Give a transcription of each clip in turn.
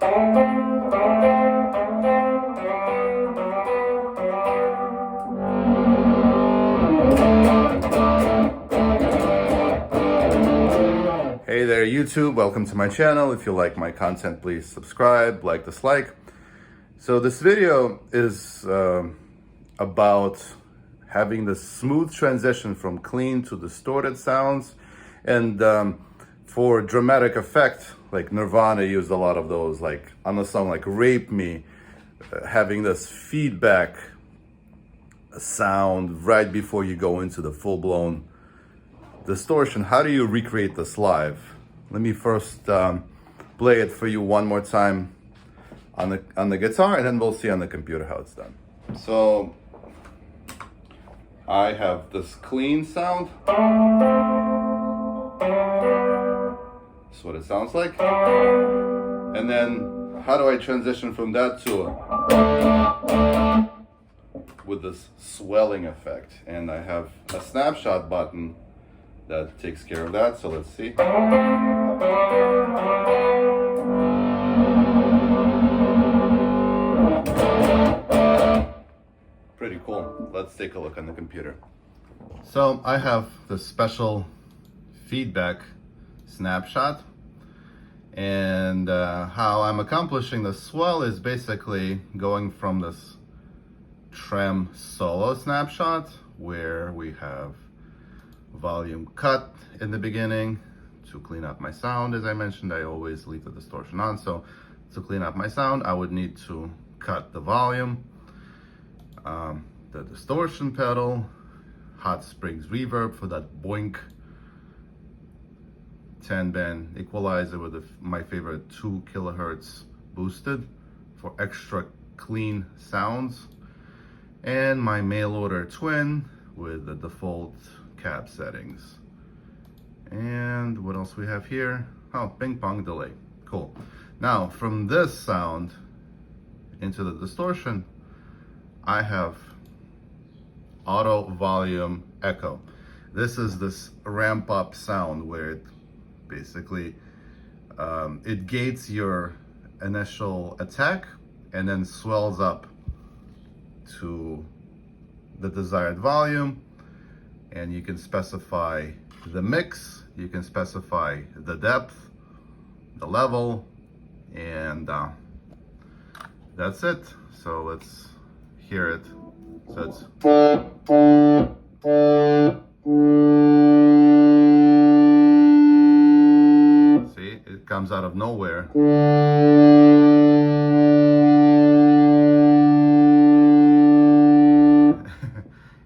Hey there YouTube, welcome to my channel. If you like my content, please subscribe, like, dislike. So this video is about having the smooth transition from clean to distorted sounds, and for dramatic effect, like Nirvana used a lot of those, like on the song like Rape Me, having this feedback sound right before you go into the full-blown distortion. How do you recreate this live? Let me first play it for you one more time on the guitar, and then we'll see on the computer how it's done. So I have this clean sound. That's what it sounds like. And then how do I transition from that to with this swelling effect? And I have a snapshot button that takes care of that. So let's see. Pretty cool. Let's take a look on the computer. So I have the special feedback snapshot, and how I'm accomplishing the swell is basically going from this trem solo snapshot where we have volume cut in the beginning. To clean up my sound, as I mentioned, I always leave the distortion on, so to clean up my sound I would need to cut the volume, the distortion pedal, Hot Springs reverb for that boink, 10-band equalizer with my favorite 2 kilohertz boosted for extra clean sounds, and my mail order twin with the default cab settings. And what else we have here? Oh, ping-pong delay. Cool. Now from this sound into the distortion, I have auto volume echo. This is this ramp up sound where it basically it gates your initial attack and then swells up to the desired volume, and you can specify the mix, you can specify the depth, the level, and that's it. So let's hear it. So it's see, it comes out of nowhere.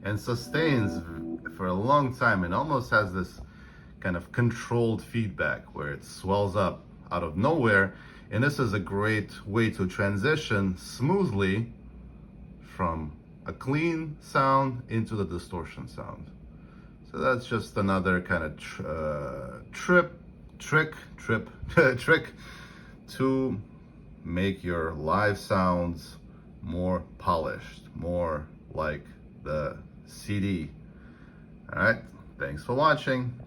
And sustains for a long time, and almost has this kind of controlled feedback where it swells up out of nowhere. And this is a great way to transition smoothly from a clean sound into the distortion sound. So that's just another kind of trick to make your live sounds more polished, more like the CD. All right, thanks for watching.